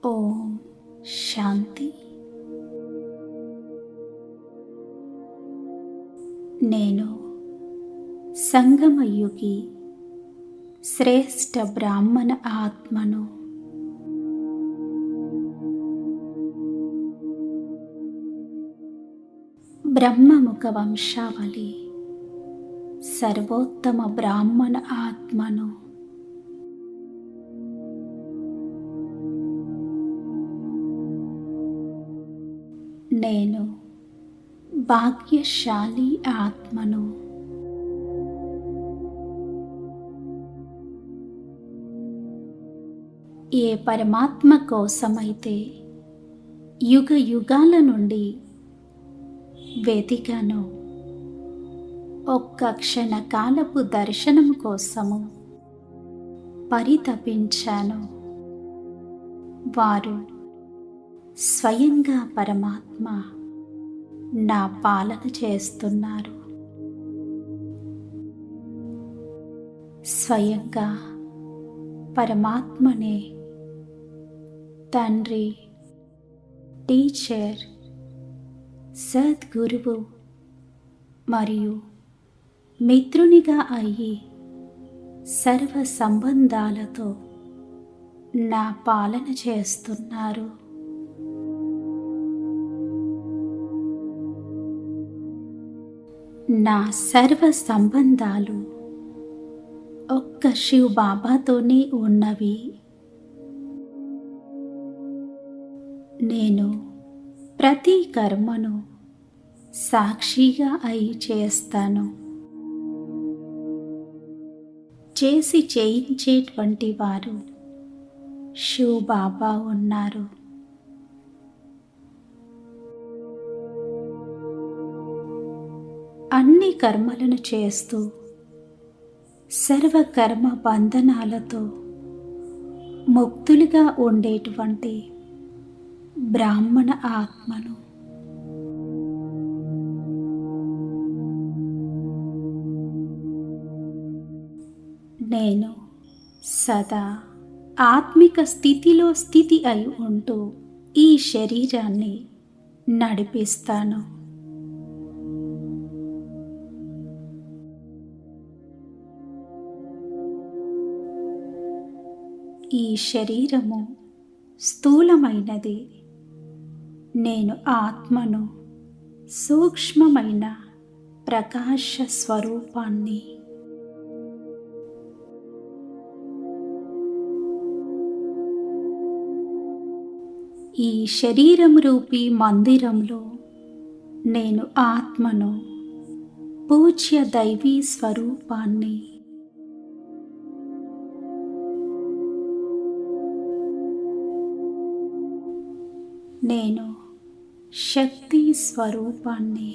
ఓం శాంతి. నేను సంగమయుగి శ్రేష్ఠ బ్రాహ్మణ ఆత్మను. బ్రహ్మముఖ వంశావళి సర్వోత్తమ బ్రాహ్మణ ఆత్మను. నేను భాగ్యశాలి ఆత్మను. ఏ పరమాత్మ కోసమైతే యుగ యుగాల నుండి వెతికానో, ఒక్క క్షణకాలపు దర్శనం కోసము పరితపించాను, వారు స్వయంగా పరమాత్మ నా పాలన చేస్తున్నారు. స్వయంగా పరమాత్మనే తండ్రి, టీచర్, సద్గురువు మరియు మిత్రునిగా అయ్యి సర్వ సంబంధాలతో నా పాలన చేస్తున్నారు. నా సర్వ సంబంధాలు ఒక్క శివ్ బాబాతోనే ఉన్నవి. నేను ప్రతి కర్మను సాక్షిగా అయి చేస్తాను. చేసి చేయించేటువంటి వారు శివ్ బాబా ఉన్నారు. అన్ని కర్మలను చేస్తూ సర్వకర్మ బంధనాలతో ముక్తులుగా ఉండేటువంటి బ్రాహ్మణ ఆత్మను. నేను సదా ఆత్మిక స్థితిలో స్థితి అయి ఉంటూ ఈ శరీరాన్ని నడిపిస్తాను. ఈ శరీరము స్థూలమైనది. నేను ఆత్మను, సూక్ష్మమైన ప్రకాశ స్వరూపాన్ని. ఈ శరీరం రూపీ మందిరంలో నేను ఆత్మను, పూజ్య దైవీ స్వరూపాన్ని. నేను శక్తి స్వరూపాన్ని.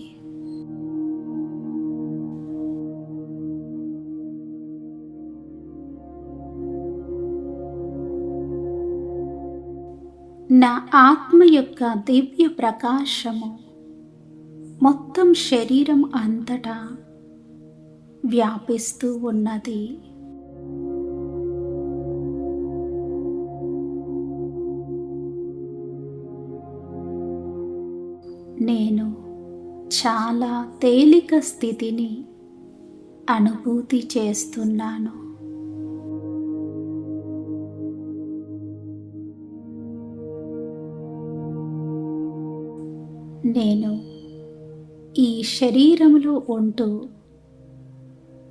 నా ఆత్మ యొక్క దివ్య ప్రకాశము మొత్తం శరీరం అంతటా వ్యాపిస్తూ ఉన్నది. నేను చాలా తేలిక స్థితిని అనుభూతి చేస్తున్నాను. నేను ఈ శరీరములో ఉంటూ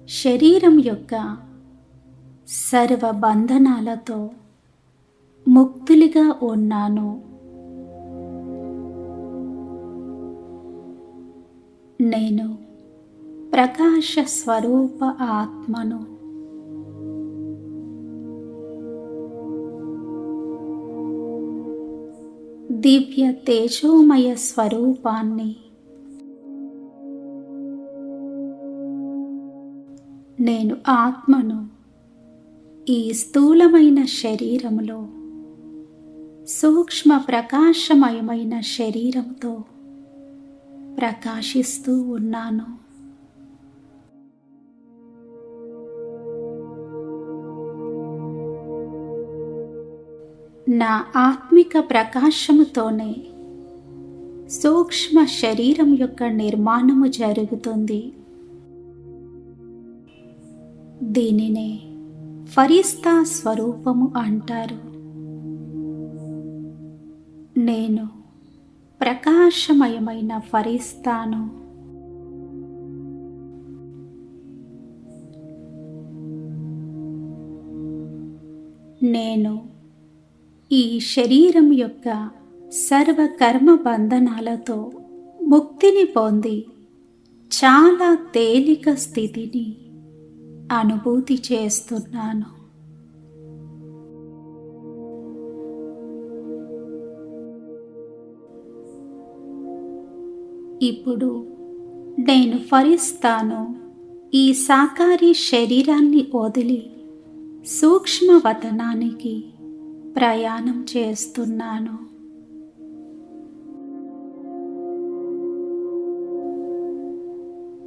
శరీరం యొక్క సర్వ బంధనాలతో ముక్తులుగా ఉన్నాను. నేను ప్రకాశ స్వరూప ఆత్మను. దివ్య తేజోమయ స్వరూపాన్ని. నేను ఆత్మను ఈ స్థూలమైన శరీరములో సూక్ష్మ ప్రకాశమయమైన శరీరంతో ప్రకాశిస్తూ ఉన్నాను. నా ఆత్మిక ప్రకాశముతోనే సూక్ష్మ శరీరం యొక్క నిర్మాణము జరుగుతుంది. దీనినే ఫరిస్తా స్వరూపము అంటారు. నేను ప్రకాశమయమైన ఫరిస్తాను. నేను ఈ శరీరం యొక్క సర్వ కర్మ బంధనాలతో ముక్తిని పొంది చాలా తేలిక స్థితిని అనుభూతి చేస్తున్నాను. ఇప్పుడు నేను ఫరిస్తాను ఈ సాకారి శరీరాన్ని వదిలి సూక్ష్మవతనానికి ప్రయాణం చేస్తున్నాను.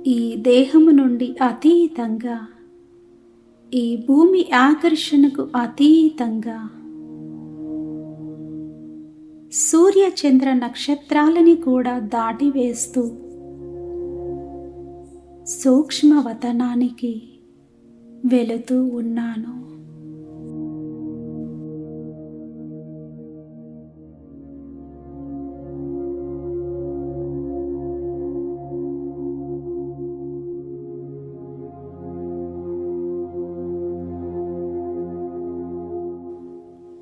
ఈ దేహము నుండి అతీతంగా, ఈ భూమి ఆకర్షణకు అతీతంగా సూర్య చంద్ర నక్షత్రాలని కూడా దాటివేస్తూ సూక్ష్మవతనానికి వెళుతూ ఉన్నాను.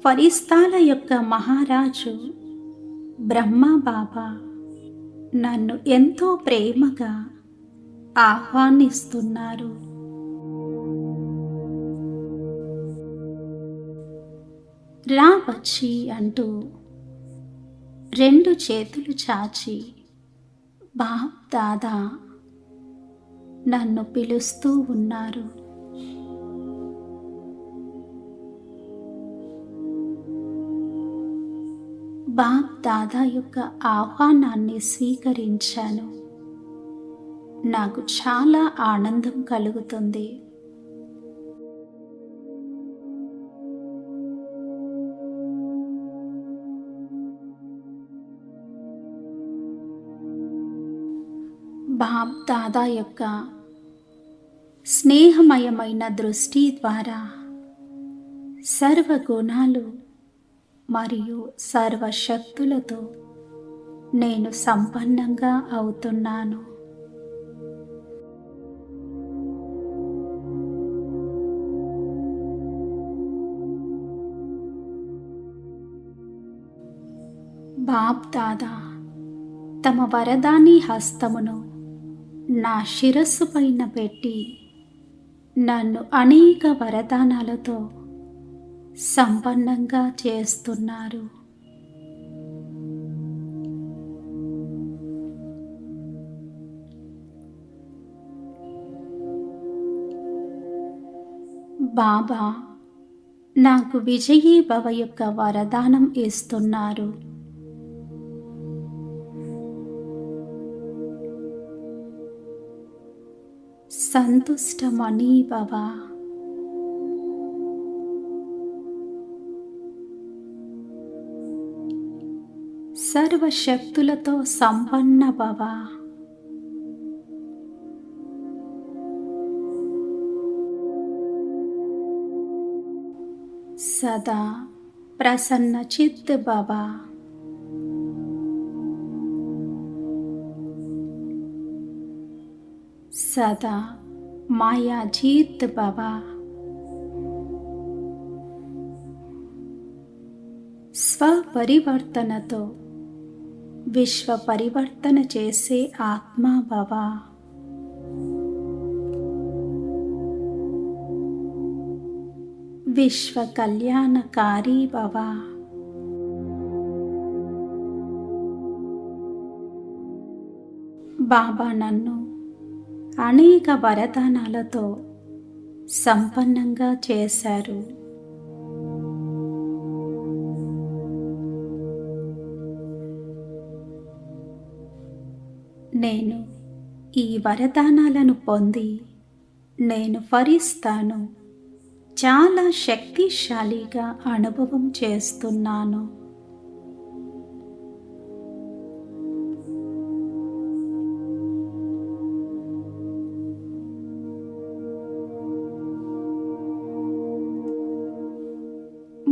ఫరిస్తాల యొక్క మహారాజు బ్రహ్మ బాబా నన్ను ఎంతో ప్రేమగా ఆహ్వానిస్తున్నారు. రా వచ్చి అంటూ రెండు చేతులు చాచి బాప్ దాదా నన్ను పిలుస్తూ ఉన్నారు. బాప్ దాదా యొక్క ఆహ్వానాన్ని స్వీకరించాను. నాకు చాలా ఆనందం కలుగుతుంది. బాప్ దాదా యొక్క స్నేహమయమైన దృష్టి ద్వారా సర్వగుణాలు మరియు సర్వశక్తులతో నేను సంపన్నంగా అవుతున్నాను. బాప్ దాదా తమ వరదాని హస్తమును నా శిరస్సు పైన పెట్టి నన్ను అనేక వరదానాలతో సంపన్నంగా చేస్తున్నారు. బాబా నాకు విజయీ భవ యొక్క వరదానం ఇస్తున్నారు. సంతుష్టమణి భవ. సర్వశక్తులతో సంపన్న భవ. సదా ప్రసన్న చిత్ భవ. సదా మాయాజీత్ భవ. స్వపరివర్తనతో విశ్వ పరివర్తన చేసే ఆత్మ భవ. విశ్వ కళ్యాణకారి భవ. బాబా నన్ను అనేక వరదానాలతో సంపన్నంగా చేశారు. నేను ఈ వరదానాలను పొంది నేను ఫరిస్తాను చాలా శక్తిశాలిగా అనుభవం చేస్తున్నాను.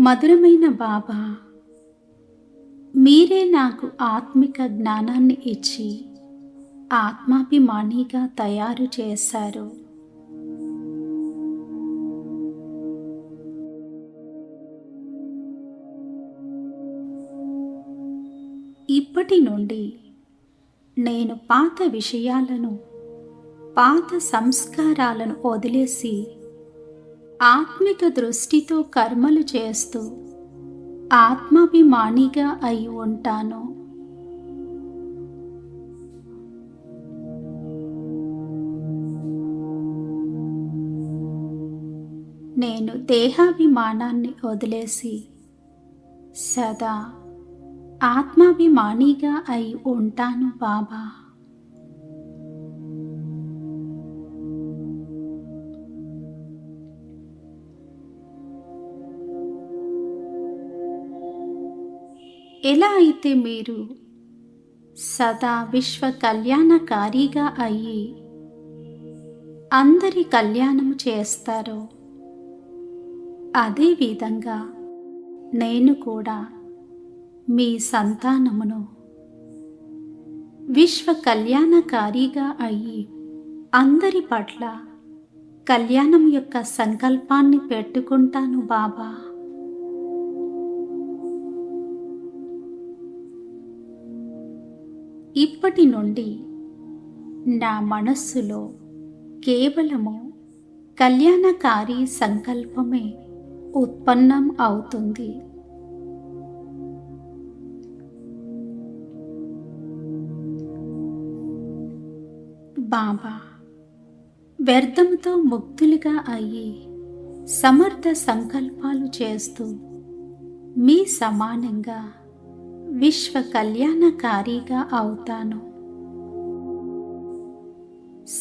మధురమైన బాబా, మీరే నాకు ఆత్మిక జ్ఞానాన్ని ఇచ్చి ఆత్మాభిమానిగా తయారు చేశారు. ఇప్పటి నుండి నేను పాత విషయాలను, పాత సంస్కారాలను వదిలేసి ఆత్మిక దృష్టితో కర్మలు చేస్తూ ఆత్మాభిమానిగా అయి ఉంటాను. నేను దేహాభిమానాన్ని వదిలేసి సదా ఆత్మాభిమానిగా అయి ఉంటాను బాబా. ఎలా అయితే మీరు సదా విశ్వ కళ్యాణకారిగా అయ్యి అందరి కళ్యాణము చేస్తారో, అదేవిధంగా నేను కూడా మీ సంతానమును విశ్వ కళ్యాణకారిగా అయ్యి అందరి పట్ల కళ్యాణం యొక్క సంకల్పాన్ని పెట్టుకుంటాను బాబా. ఇప్పటి నుండి నా మనస్సులో కేవలము కళ్యాణకారి సంకల్పమే ఉత్పన్నం అవుతుంది. బాబా, వ్యర్థముతో ముక్తులుగా అయ్యి సమర్థ సంకల్పాలు చేస్తూ మీ సమానంగా విశ్వ కళ్యాణకారిగా అవుతాను.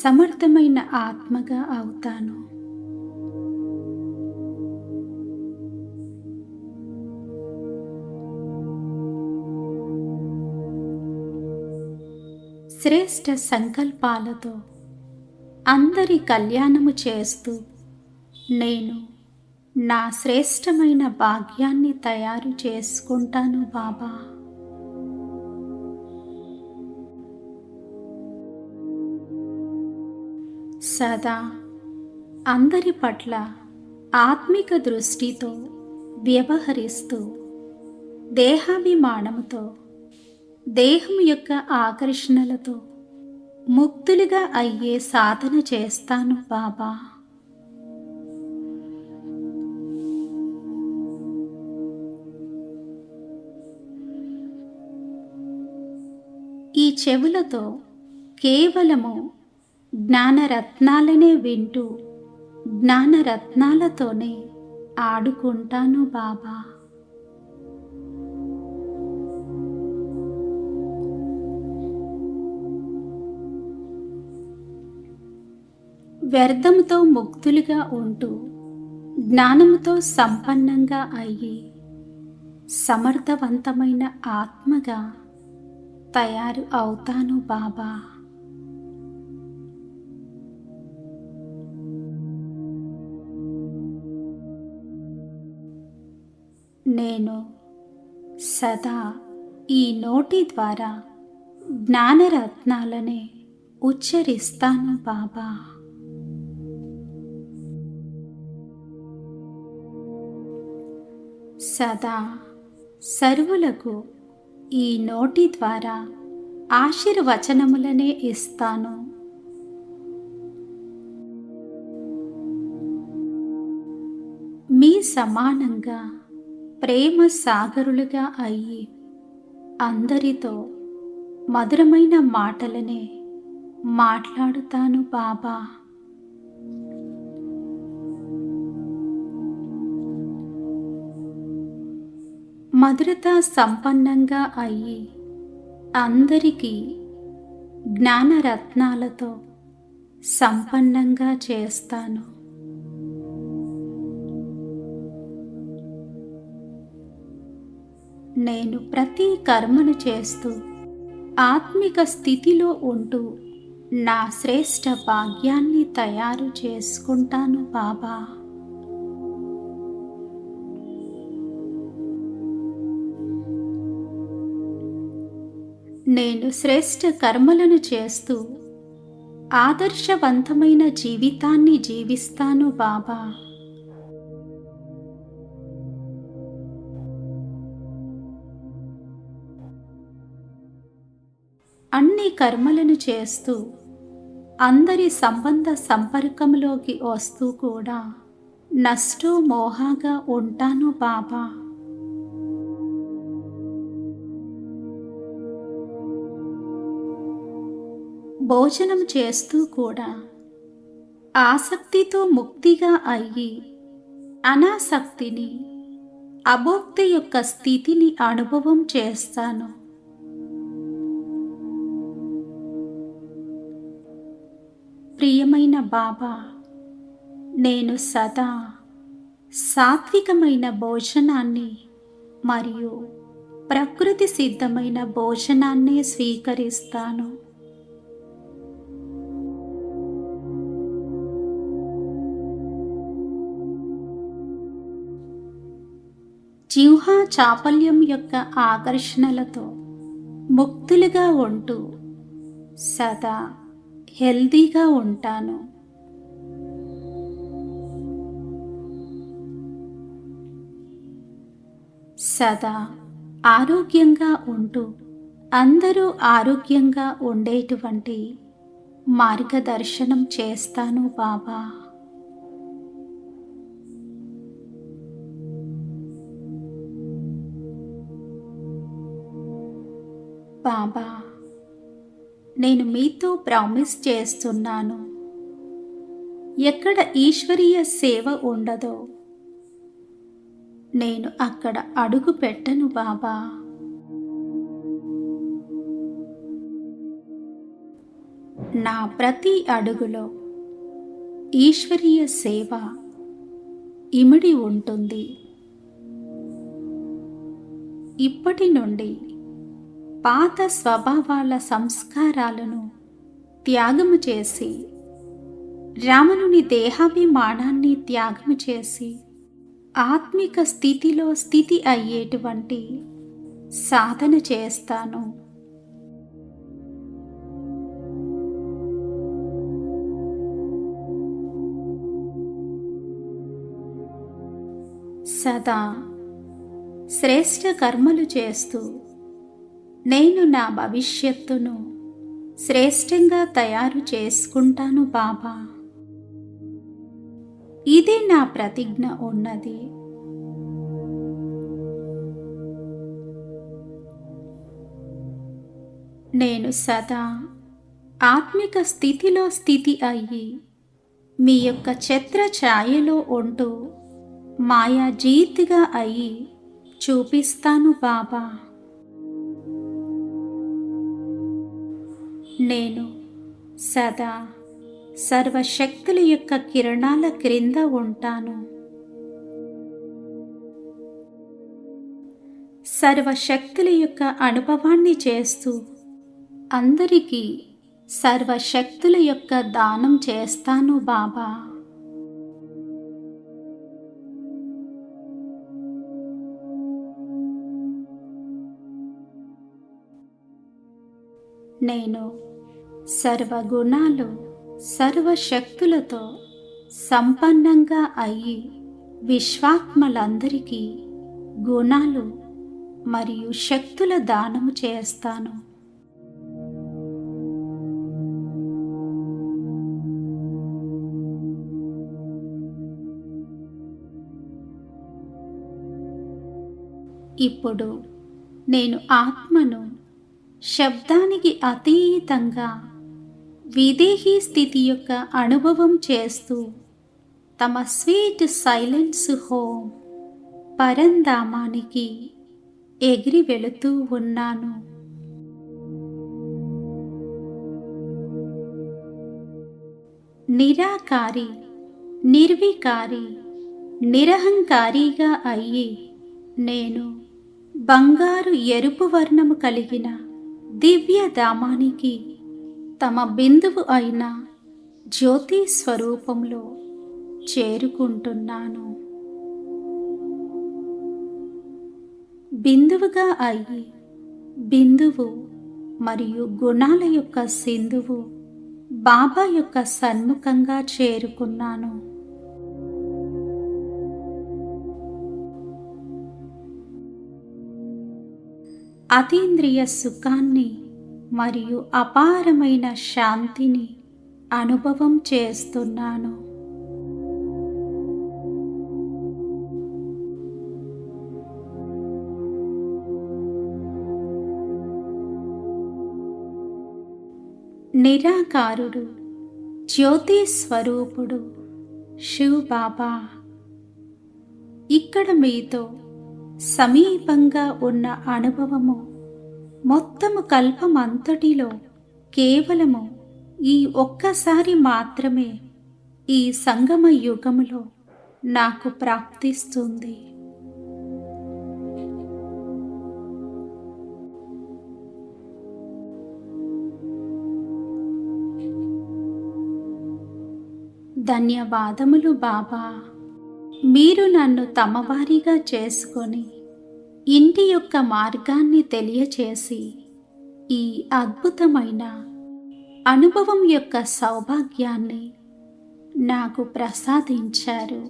సమర్థమైన ఆత్మగా అవుతాను. శ్రేష్ఠ సంకల్పాలతో అందరి కళ్యాణము చేస్తూ నేను నా శ్రేష్టమైన భాగ్యాన్ని తయారు చేసుకుంటాను బాబా. సదా అందరి పట్ల ఆత్మిక దృష్టితో వ్యవహరిస్తూ దేహాభిమానముతో, దేహం యొక్క ఆకర్షణలతో ముక్తులుగా అయ్యే సాధన చేస్తాను బాబా. ఈ చెవులతో కేవలము జ్ఞానరత్నాలనే వింటూ జ్ఞానరత్నాలతోనే ఆడుకుంటాను బాబా. వ్యర్థముతో ముక్తులుగా ఉంటూ జ్ఞానముతో సంపన్నంగా అయ్యి సమర్థవంతమైన ఆత్మగా తయారు అవుతాను బాబా. నేను సదా ఈ నోటి ద్వారా జ్ఞానరత్నాలనే ఉచ్చరిస్తాను బాబా. సదా సర్వులకు ఈ నోటి ద్వారా ఆశీర్వచనములనే ఇస్తాను. మీ సమానంగా ప్రేమ సాగరులుగా అయ్యి అందరితో మధురమైన మాటలనే మాట్లాడుతాను బాబా. మధురత సంపన్నంగా అయ్యి అందరికీ జ్ఞానరత్నాలతో సంపన్నంగా చేస్తాను. నేను ప్రతి కర్మను చేస్తూ ఆత్మిక స్థితిలో ఉంటూ నా శ్రేష్ట భాగ్యాన్ని తయారు చేసుకుంటాను బాబా. నేను శ్రేష్ట కర్మలను చేస్తూ ఆదర్శవంతమైన జీవితాన్ని జీవిస్తాను బాబా. అన్ని కర్మలను చేస్తూ అందరి సంబంధ సంపర్కంలోకి వస్తూ కూడా నష్టో మోహాగా ఉంటాను బాబా. భోజనం చేస్తూ కూడా ఆసక్తితో ముక్తిగా అయ్యి అనాసక్తిని, అభోక్తి యొక్క స్థితిని అనుభవం చేస్తాను. ప్రియమైన బాబా, నేను సదా సాత్వికమైన భోజనాన్ని మరియు ప్రకృతి సిద్ధమైన భోజనాన్ని స్వీకరిస్తాను. జిహ్వా చాపల్యం యొక్క ఆకర్షణలతో ముక్తులుగా ఉంటూ సదా హెల్దీగా ఉంటాను. సదా ఆరోగ్యంగా ఉంటూ అందరూ ఆరోగ్యంగా ఉండేటువంటి మార్గదర్శనం చేస్తాను బాబా. బాబా, నేను మీతో ప్రామిస్ చేస్తున్నాను, ఎక్కడ ఈశ్వరీయ సేవ ఉండదో నేను అక్కడ అడుగు పెట్టను బాబా. నా ప్రతి అడుగులో ఈశ్వరీయ సేవ ఇమిడి ఉంటుంది. ఇప్పటి నుండి పాత స్వభావాల సంస్కారాలను త్యాగము చేసి రావణుని దేహాభిమానాన్ని త్యాగము చేసి ఆత్మిక స్థితిలో స్థితి అయ్యేటువంటి సాధన చేస్తాను. సదా శ్రేష్ట కర్మలు చేస్తూ నేను నా భవిష్యత్తును శ్రేష్టంగా తయారు చేసుకుంటాను బాబా. ఇదే నా ప్రతిజ్ఞ ఉన్నది. నేను సదా ఆత్మిక స్థితిలో స్థితి అయ్యి మీ యొక్క ఛత్ర ఛాయలో ఉంటూ మాయాజీతిగా అయ్యి చూపిస్తాను బాబా. నేను సదా సర్వశక్తుల యొక్క కిరణాల క్రింద ఉంటాను. సర్వశక్తుల యొక్క అనుభవాన్ని చేస్తూ అందరికీ సర్వశక్తుల యొక్క దానం చేస్తాను బాబా. నేను సర్వగుణాలు సర్వశక్తులతో సంపన్నంగా అయ్యి విశ్వాత్మలందరికీ గుణాలు మరియు శక్తుల దానము చేస్తాను. ఇప్పుడు నేను ఆత్మను శబ్దానికి అతీతంగా విదేహీ స్థితి యొక్క అనుభవం చేస్తూ తమ స్వీట్ సైలెన్స్ హోమ్ పరంధామానికి ఎగిరి వెళుతూ ఉన్నాను. నిరాకారి, నిర్వికారి, నిరహంకారిగా అయ్యి నేను బంగారు ఎరుపు వర్ణము కలిగిన దివ్య ధామానికి తమ బిందువు అయిన జ్యోతి స్వరూపంలో చేరుకుంటున్నాను. బిందువుగా అయి బిందువు మరియు గుణాల యొక్క సింధువు బాబా యొక్క సన్ముఖంగా చేరుకున్నాను. అతీంద్రియ సుఖాన్ని మరియు అపారమైన శాంతిని అనుభవం చేస్తున్నాను. నిరాకారుడు, జ్యోతి స్వరూపుడు శివ్ బాబా ఇక్కడ మీతో సమీపంగా ఉన్న అనుభవము మొత్తము కల్పమంతటిలో కేవలము ఈ ఒక్కసారి మాత్రమే ఈ సంగమ యుగములో నాకు ప్రాప్తిస్తుంది. ధన్యవాదములు బాబా. మీరు నన్ను తమవారిగా చేసుకొని ఇంటి యొక్క మార్గాన్ని తెలియచేసి ఈ అద్భుతమైన అనుభవం యొక్క సౌభాగ్యాన్ని నాకు ప్రసాదించారు.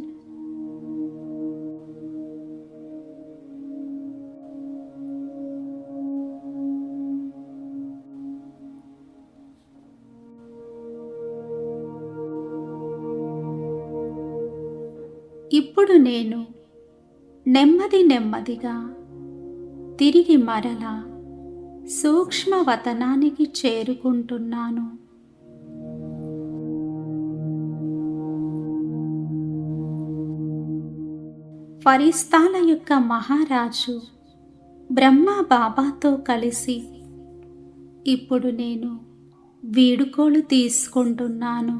ఇప్పుడు నేను నెమ్మదిగా తిరిగి మరలా సూక్ష్మవతనానికి చేరుకుంటున్నాను. ఫరిస్తాల యొక్క మహారాజు బ్రహ్మ బాబాతో కలిసి ఇప్పుడు నేను వీడుకోలు తీసుకుంటున్నాను.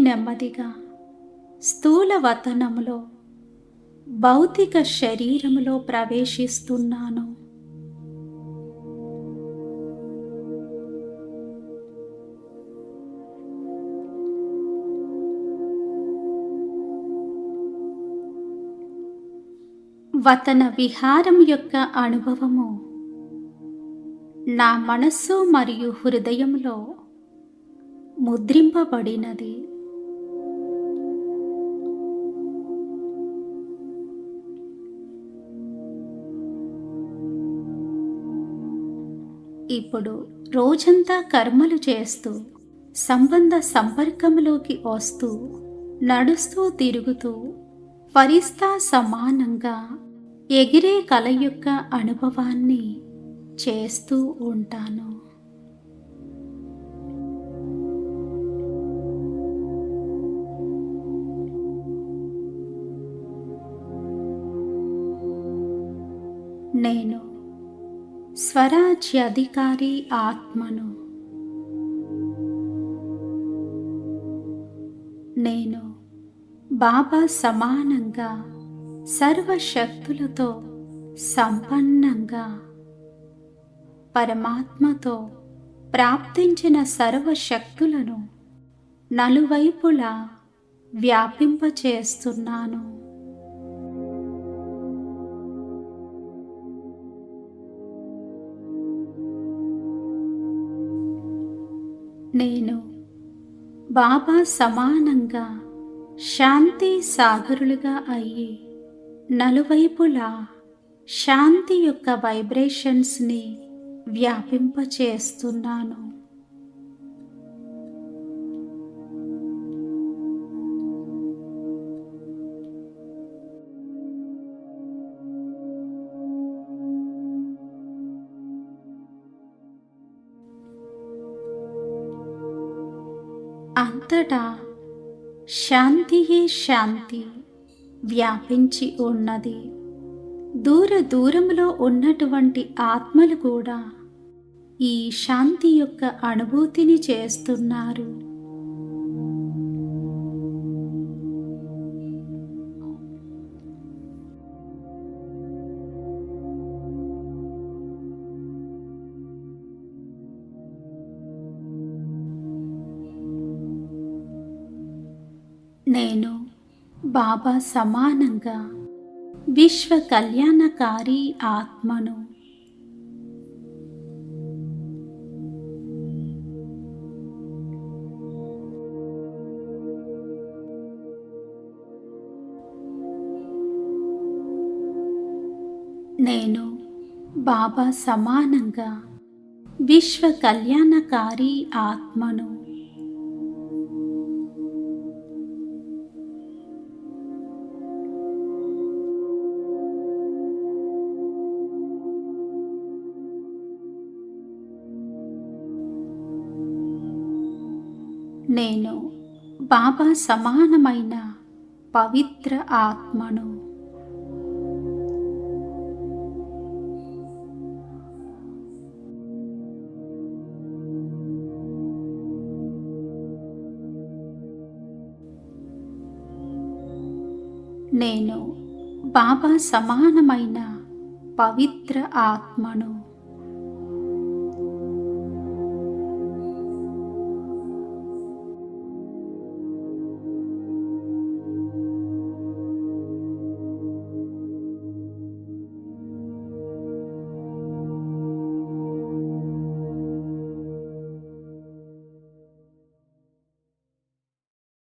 నెమ్మదిగా స్థూల వతనములో భౌతిక శరీరములో ప్రవేశిస్తున్నాను. వతన విహారం యొక్క అనుభవము నా మనస్సు మరియు హృదయంలో ముద్రింపబడినది. ఇప్పుడు రోజంతా కర్మలు చేస్తూ సంబంధ సంపర్కంలోకి వస్తూ నడుస్తూ తిరుగుతూ ఫరిస్తా సమానంగా ఎగిరే కల యొక్క అనుభవాన్ని చేస్తూ ఉంటాను. నేను స్వరాజ్యాధికారి ఆత్మను. నేను బాబా సమానంగా సర్వశక్తులతో సంపన్నంగా పరమాత్మతో ప్రాప్తించిన సర్వశక్తులను నలువైపులా వ్యాపింపచేస్తున్నాను. నేను బాబా సమానంగా శాంతి సాగరులుగా అయ్యి నలువైపులా శాంతి యొక్క వైబ్రేషన్స్ని వ్యాపింపచేస్తున్నాను. అంతటా శాంతియే శాంతి వ్యాపించి ఉన్నది. దూరంలో ఉన్నటువంటి ఆత్మలు కూడా ఈ శాంతి యొక్క అనుభూతిని చేస్తున్నారు. నేను బాబా సమానంగా విశ్వ కళ్యాణకారి ఆత్మను. నేను బాబా సమానంగా విశ్వ కళ్యాణకారి ఆత్మను. నేను బాబా సమానమైన పవిత్ర ఆత్మను. నేను బాబా సమానమైన పవిత్ర ఆత్మను.